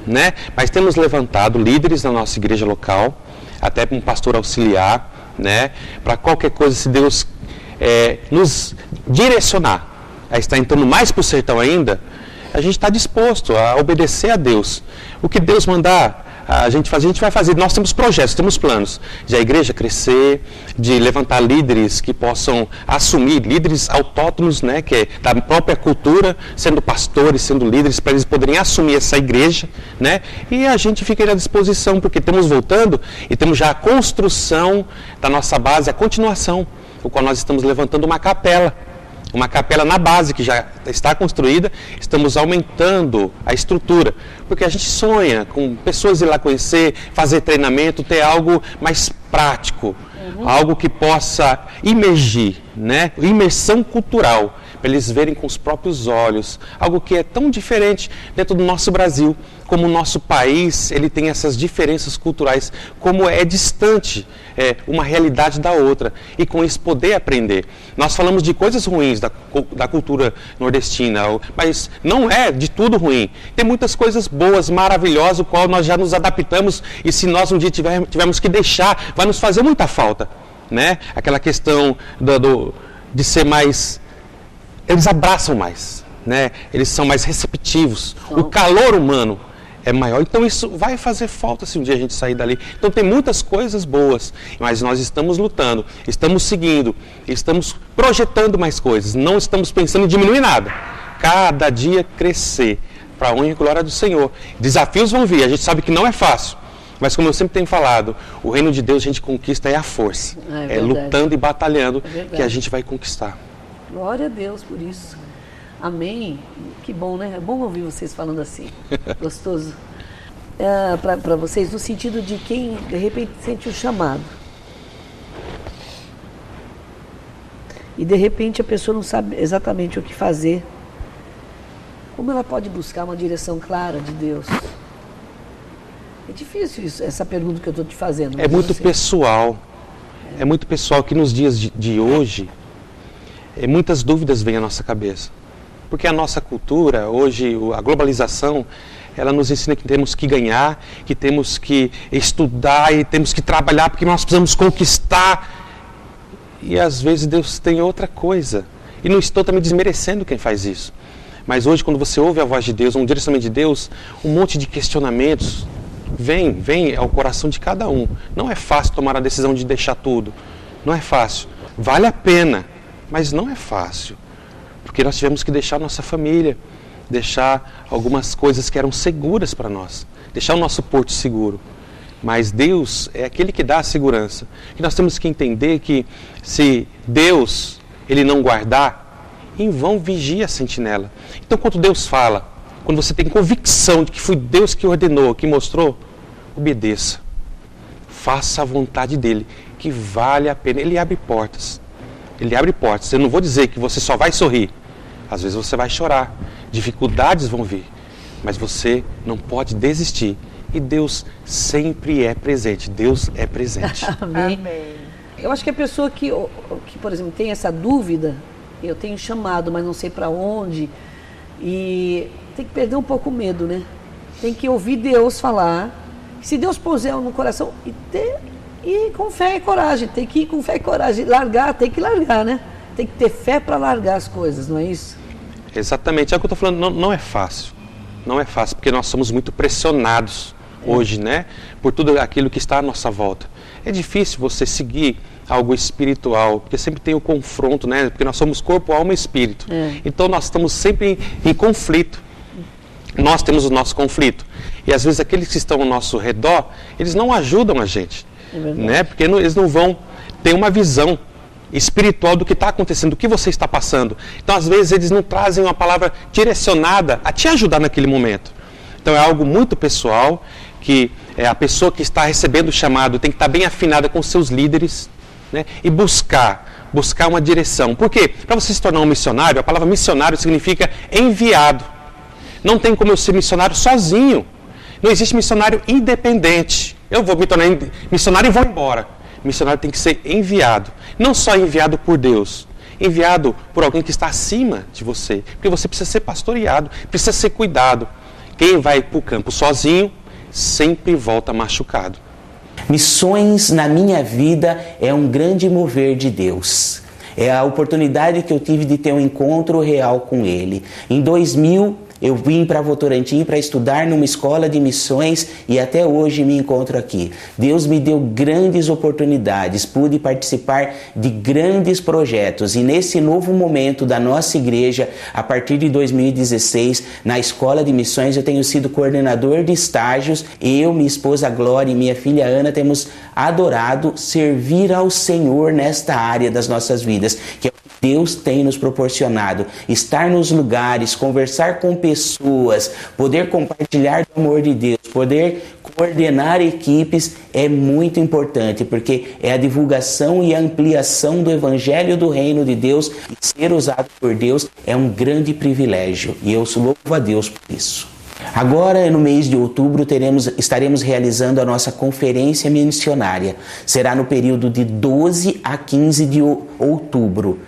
né? Mas temos levantado líderes na nossa igreja local, até para um pastor auxiliar, né? Para qualquer coisa, se Deus nos direcionar a estar entrando mais para o sertão ainda, a gente está disposto a obedecer a Deus. O que Deus mandar a gente fazer, a gente vai fazer. Nós temos projetos, temos planos de a igreja crescer, de levantar líderes que possam assumir, líderes autóctonos, né, que é da própria cultura, sendo pastores, sendo líderes, para eles poderem assumir essa igreja, né? E a gente fica aí à disposição, porque estamos voltando e temos já a construção da nossa base, a continuação, o qual nós estamos levantando uma capela na base que já está construída. Estamos aumentando a estrutura, porque a gente sonha com pessoas ir lá conhecer, fazer treinamento, ter algo mais prático, algo que possa imergir, né? Imersão cultural, para eles verem com os próprios olhos, algo que é tão diferente dentro do nosso Brasil, como o nosso país, ele tem essas diferenças culturais, como é distante uma realidade da outra, e com isso poder aprender. Nós falamos de coisas ruins da cultura nordestina, mas não é de tudo ruim. Tem muitas coisas boas, maravilhosas, o qual nós já nos adaptamos, e se nós um dia tivermos que deixar, vai nos fazer muita falta, né? Aquela questão de ser mais... Eles abraçam mais, né? Eles são mais receptivos. O calor humano é maior. Então isso vai fazer falta se um dia a gente sair dali. Então tem muitas coisas boas, mas nós estamos lutando, estamos seguindo, estamos projetando mais coisas. Não estamos pensando em diminuir nada. Cada dia crescer para a honra e glória do Senhor. Desafios vão vir, a gente sabe que não é fácil. Mas como eu sempre tenho falado, o reino de Deus a gente conquista a força. É lutando e batalhando que a gente vai conquistar. Glória a Deus por isso. Amém. Que bom, né? É bom ouvir vocês falando assim. Gostoso. Para vocês, no sentido de quem, de repente, sente o chamado. E, de repente, a pessoa não sabe exatamente o que fazer. Como ela pode buscar uma direção clara de Deus? É difícil isso, essa pergunta que eu estou te fazendo. É muito pessoal. É muito pessoal que nos dias de hoje... muitas dúvidas vêm à nossa cabeça, porque a nossa cultura, hoje, a globalização, ela nos ensina que temos que ganhar, que temos que estudar e temos que trabalhar, porque nós precisamos conquistar, e às vezes Deus tem outra coisa, e não estou também desmerecendo quem faz isso, mas hoje quando você ouve a voz de Deus, um direcionamento de Deus, um monte de questionamentos vem ao coração de cada um. Não é fácil tomar a decisão de deixar tudo, não é fácil, vale a pena, mas não é fácil, porque nós tivemos que deixar nossa família, deixar algumas coisas que eram seguras para nós, deixar o nosso porto seguro. Mas Deus é aquele que dá a segurança. E nós temos que entender que se Deus ele não guardar, em vão vigia a sentinela. Então quando Deus fala, quando você tem convicção de que foi Deus que ordenou, que mostrou, obedeça. Faça a vontade dele, que vale a pena. Ele abre portas. Ele abre portas. Eu não vou dizer que você só vai sorrir. Às vezes você vai chorar. Dificuldades vão vir. Mas você não pode desistir. E Deus sempre é presente. Deus é presente. Amém. Eu acho que a pessoa que, por exemplo, tem essa dúvida, eu tenho chamado, mas não sei para onde, e tem que perder um pouco o medo, né? Tem que ouvir Deus falar. Se Deus puser no coração, e com fé e coragem, tem que ir com fé e coragem, largar, tem que largar, né? Tem que ter fé para largar as coisas, não é isso? Exatamente, é o que eu estou falando, não é fácil, não é fácil, porque nós somos muito pressionados hoje, né? Por tudo aquilo que está à nossa volta. É difícil você seguir algo espiritual, porque sempre tem o confronto, né? Porque nós somos corpo, alma e espírito. Então nós estamos sempre em conflito. Nós temos o nosso conflito. E às vezes aqueles que estão ao nosso redor, eles não ajudam a gente, né? Porque eles não vão ter uma visão espiritual do que está acontecendo, do que você está passando. Então às vezes eles não trazem uma palavra direcionada a te ajudar naquele momento. Então é algo muito pessoal, que a pessoa que está recebendo o chamado tem que estar bem afinada com os seus líderes, né? E buscar uma direção. Por quê? Para você se tornar um missionário, a palavra missionário significa enviado. Não tem como eu ser missionário sozinho. Não existe missionário independente. Eu vou me tornar missionário e vou embora. Missionário tem que ser enviado. Não só enviado por Deus, enviado por alguém que está acima de você. Porque você precisa ser pastoreado, precisa ser cuidado. Quem vai para o campo sozinho sempre volta machucado. Missões na minha vida é um grande mover de Deus. É a oportunidade que eu tive de ter um encontro real com Ele. Em 2000, eu vim para Votorantim para estudar numa escola de missões e até hoje me encontro aqui. Deus me deu grandes oportunidades, pude participar de grandes projetos e nesse novo momento da nossa igreja, a partir de 2016, na escola de missões eu tenho sido coordenador de estágios. Eu, minha esposa Glória e minha filha Ana temos adorado servir ao Senhor nesta área das nossas vidas, que é o que Deus tem nos proporcionado. Estar nos lugares, conversar com pessoas, poder compartilhar do amor de Deus, poder coordenar equipes é muito importante, porque é a divulgação e a ampliação do Evangelho do Reino de Deus e ser usado por Deus é um grande privilégio e eu louvo a Deus por isso. Agora, no mês de outubro, estaremos realizando a nossa conferência missionária. Será no período de 12 a 15 de outubro.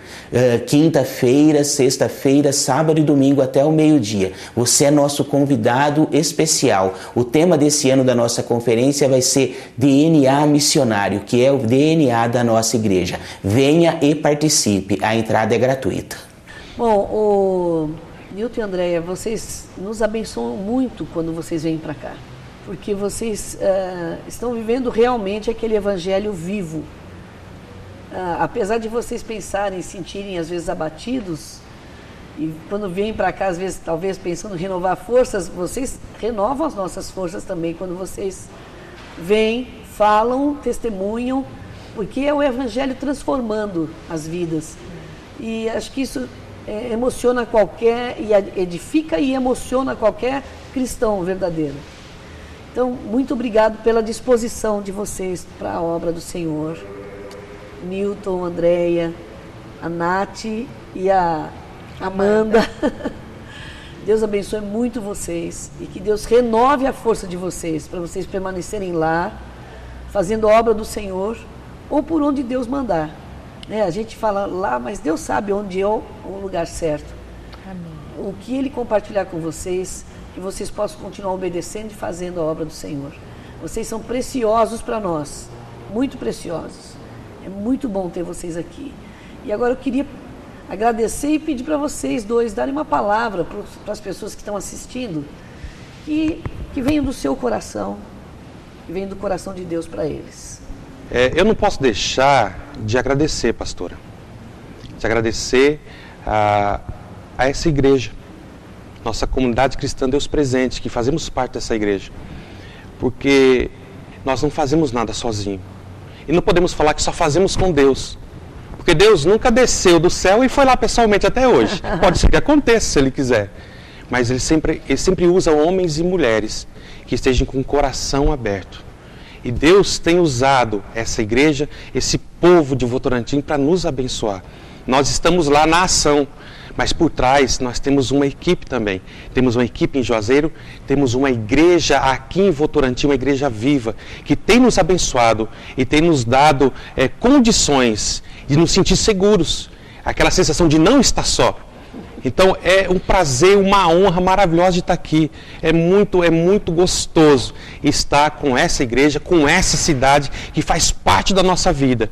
Quinta-feira, sexta-feira, sábado e domingo até o meio-dia. Você é nosso convidado especial. O tema desse ano da nossa conferência vai ser DNA Missionário, que é o DNA da nossa igreja. Venha e participe. A entrada é gratuita. Bom, Nilton e Andréia, vocês nos abençoam muito quando vocês vêm para cá, porque vocês estão vivendo realmente aquele evangelho vivo. Apesar de vocês pensarem, sentirem às vezes abatidos, e quando vêm para cá, às vezes talvez pensando em renovar forças, vocês renovam as nossas forças também quando vocês vêm, falam, testemunham, porque é o evangelho transformando as vidas. E acho que isso emociona qualquer, e edifica e emociona qualquer cristão verdadeiro. Então, muito obrigado pela disposição de vocês para a obra do Senhor. Nilton, Andréia, a Nath e a Amanda. Deus abençoe muito vocês e que Deus renove a força de vocês para vocês permanecerem lá, fazendo a obra do Senhor ou por onde Deus mandar. A gente fala lá, mas Deus sabe onde é o lugar certo. Amém. O que Ele compartilhar com vocês, que vocês possam continuar obedecendo e fazendo a obra do Senhor. Vocês são preciosos para nós, muito preciosos. É muito bom ter vocês aqui. E agora eu queria agradecer e pedir para vocês dois darem uma palavra para as pessoas que estão assistindo, que venham do seu coração, que venham do coração de Deus para eles. Eu não posso deixar de agradecer, pastora, de agradecer a essa igreja, nossa comunidade cristã Deus Presente, que fazemos parte dessa igreja, porque nós não fazemos nada sozinho. E não podemos falar que só fazemos com Deus, porque Deus nunca desceu do céu e foi lá pessoalmente até hoje. Pode ser que aconteça se Ele quiser, mas Ele sempre usa homens e mulheres que estejam com o coração aberto. E Deus tem usado essa igreja, esse povo de Votorantim para nos abençoar. Nós estamos lá na ação, mas por trás nós temos uma equipe também. Temos uma equipe em Juazeiro, temos uma igreja aqui em Votorantim, uma igreja viva, que tem nos abençoado e tem nos dado condições de nos sentir seguros. Aquela sensação de não estar só. Então é um prazer, uma honra maravilhosa de estar aqui. É muito gostoso estar com essa igreja, com essa cidade que faz parte da nossa vida.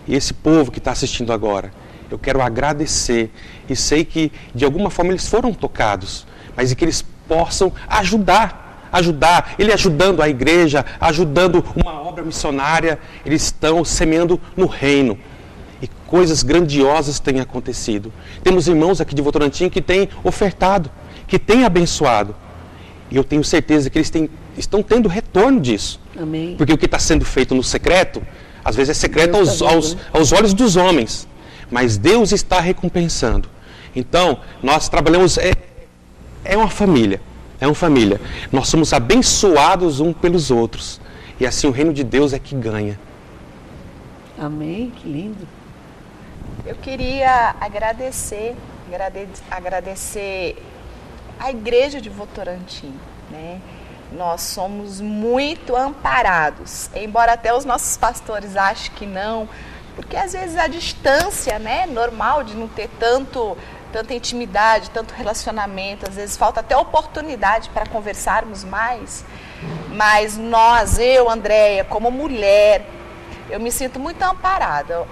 E esse povo que está assistindo agora, eu quero agradecer e sei que de alguma forma eles foram tocados, mas que eles possam ajudar ajudar, ele ajudando a igreja, ajudando uma obra missionária, eles estão semeando no reino. E coisas grandiosas têm acontecido. Temos irmãos aqui de Votorantim que têm ofertado, que têm abençoado. E eu tenho certeza que eles estão tendo retorno disso. Amém. Porque o que está sendo feito no secreto, às vezes é secreto aos olhos dos homens. Mas Deus está recompensando. Então, nós trabalhamos, é uma família. É uma família. Nós somos abençoados uns pelos outros. E assim o reino de Deus é que ganha. Amém, que lindo. Eu queria agradecer a igreja de Votorantim, né? Nós somos muito amparados, embora até os nossos pastores achem que não, porque às vezes a distância, né, normal de não ter tanta intimidade, tanto relacionamento, às vezes falta até oportunidade para conversarmos mais, mas nós, eu, Andréia, como mulher, eu me sinto muito amparada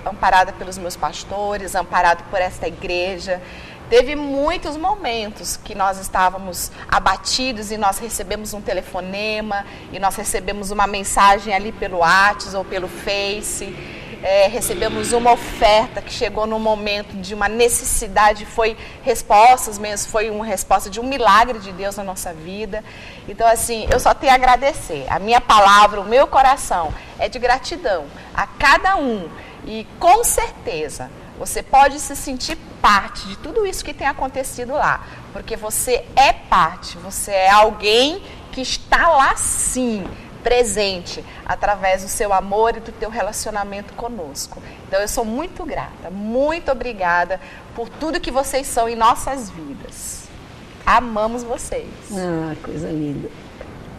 pelos meus pastores, amparada por esta igreja. Teve muitos momentos que nós estávamos abatidos e nós recebemos um telefonema, e nós recebemos uma mensagem ali pelo WhatsApp ou pelo Face, recebemos uma oferta que chegou no momento de uma necessidade, foi respostas mesmo, foi uma resposta de um milagre de Deus na nossa vida. Então assim, eu só tenho a agradecer. A minha palavra, o meu coração é de gratidão a cada um, e com certeza você pode se sentir parte de tudo isso que tem acontecido lá, porque você é parte, você é alguém que está lá sim, presente, através do seu amor e do teu relacionamento conosco. Então eu sou muito grata, muito obrigada por tudo que vocês são em nossas vidas. Amamos vocês. Ah, coisa linda.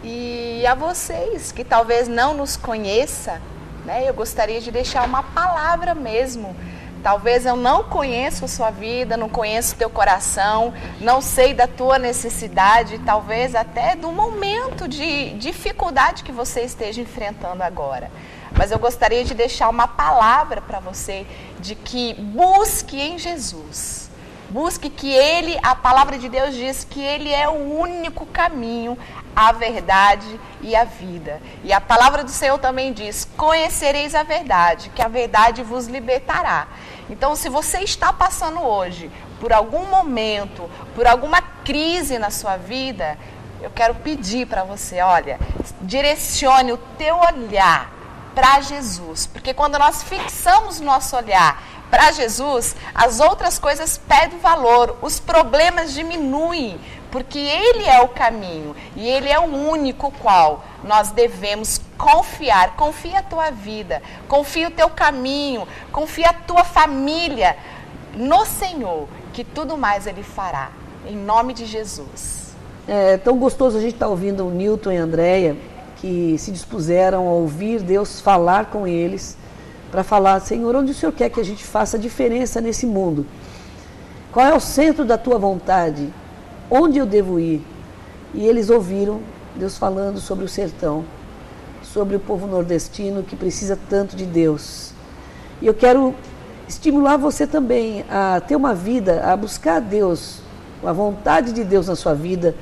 E a vocês que talvez não nos conheçam, né, eu gostaria de deixar uma palavra mesmo. Talvez eu não conheça a sua vida, não conheço o teu coração, não sei da tua necessidade, talvez até do momento de dificuldade que você esteja enfrentando agora. Mas eu gostaria de deixar uma palavra para você de que busque em Jesus. Busque que Ele, a palavra de Deus diz que Ele é o único caminho, a verdade e a vida. E a palavra do Senhor também diz: conhecereis a verdade, que a verdade vos libertará. Então, se você está passando hoje por algum momento, por alguma crise na sua vida, eu quero pedir para você, olha, direcione o teu olhar para Jesus, porque quando nós fixamos o nosso olhar para Jesus, as outras coisas perdem valor, os problemas diminuem, porque Ele é o caminho e Ele é o único qual nós devemos confiar. Confia a tua vida, confia o teu caminho, confia a tua família no Senhor, que tudo mais Ele fará, em nome de Jesus. É tão gostoso a gente estar ouvindo o Newton e a Andréia, que se dispuseram a ouvir Deus falar com eles, para falar: Senhor, onde o Senhor quer que a gente faça a diferença nesse mundo? Qual é o centro da tua vontade? Onde eu devo ir? E eles ouviram Deus falando sobre o sertão, sobre o povo nordestino que precisa tanto de Deus. E eu quero estimular você também a ter uma vida, a buscar Deus, a vontade de Deus na sua vida,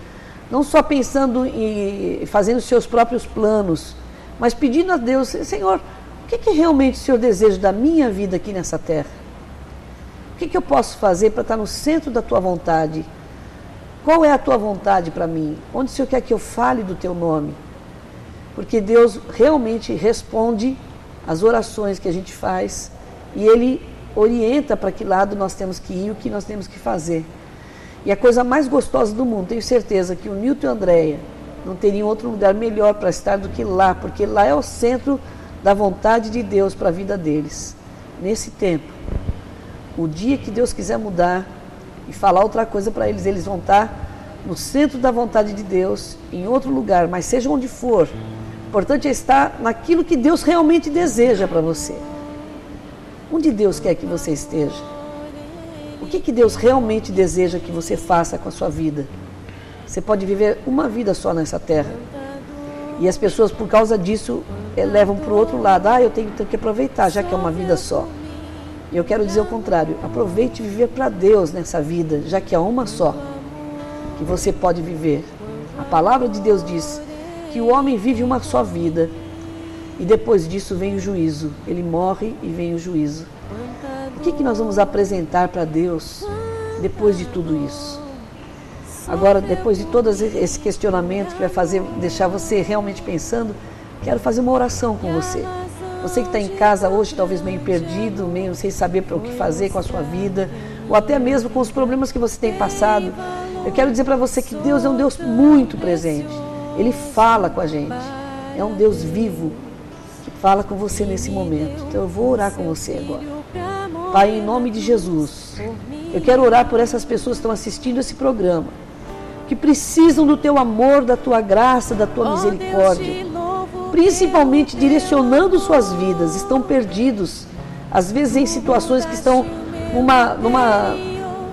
não só pensando em fazendo os seus próprios planos, mas pedindo a Deus: Senhor, o que realmente o Senhor deseja da minha vida aqui nessa terra? O que eu posso fazer para estar no centro da tua vontade? Qual é a tua vontade para mim? Onde o Senhor quer que eu fale do teu nome? Porque Deus realmente responde às orações que a gente faz e Ele orienta para que lado nós temos que ir, o que nós temos que fazer. E a coisa mais gostosa do mundo, tenho certeza que o Newton e a Andréia não teriam outro lugar melhor para estar do que lá, porque lá é o centro da vontade de Deus para a vida deles. Nesse tempo, o dia que Deus quiser mudar e falar outra coisa para eles, eles vão estar no centro da vontade de Deus, em outro lugar, mas seja onde for. O importante é estar naquilo que Deus realmente deseja para você. Onde Deus quer que você esteja? O que Deus realmente deseja que você faça com a sua vida? Você pode viver uma vida só nessa terra. E as pessoas, por causa disso, levam para o outro lado. Eu tenho que aproveitar, já que é uma vida só. E eu quero dizer o contrário: aproveite viver para Deus nessa vida, já que é uma só que você pode viver. A palavra de Deus diz que o homem vive uma só vida e depois disso vem o juízo. Ele morre e vem o juízo. O que nós vamos apresentar para Deus depois de tudo isso? Agora, depois de todo esse questionamento que vai deixar você realmente pensando, quero fazer uma oração com você. Você que está em casa hoje, talvez meio perdido, meio sem saber o que fazer com a sua vida, ou até mesmo com os problemas que você tem passado, eu quero dizer para você que Deus é um Deus muito presente. Ele fala com a gente. É um Deus vivo que fala com você nesse momento. Então eu vou orar com você agora. Pai, em nome de Jesus, eu quero orar por essas pessoas que estão assistindo esse programa, que precisam do Teu amor, da Tua graça, da Tua misericórdia, principalmente direcionando suas vidas, estão perdidos, às vezes em situações que estão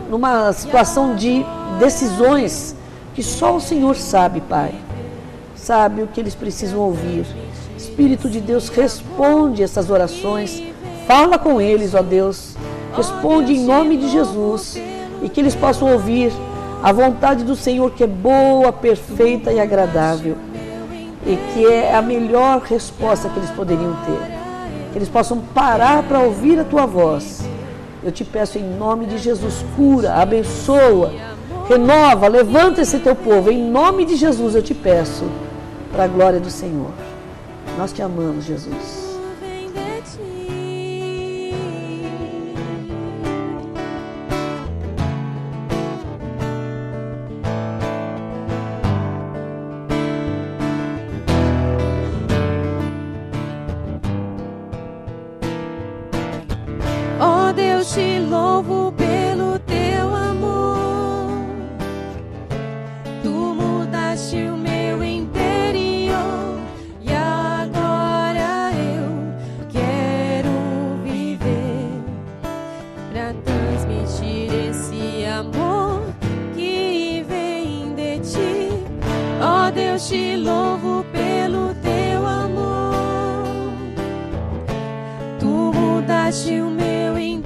numa situação de decisões que só o Senhor sabe, Pai. Sabe o que eles precisam ouvir. Espírito de Deus, responde essas orações, fala com eles, ó Deus, responde em nome de Jesus, e que eles possam ouvir a vontade do Senhor, que é boa, perfeita e agradável, e que é a melhor resposta que eles poderiam ter. Que eles possam parar para ouvir a Tua voz. Eu te peço em nome de Jesus, cura, abençoa, renova, levanta esse Teu povo. Em nome de Jesus eu te peço, para a glória do Senhor. Nós te amamos, Jesus. Te louvo pelo Teu amor. Tu mudaste o meu interior e agora eu quero viver pra transmitir esse amor que vem de Ti. Ó Deus, te louvo pelo Teu amor. Tu mudaste o meu interior.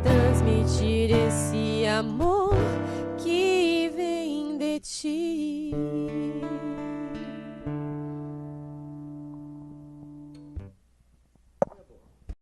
Transmitir esse amor que vem de Ti.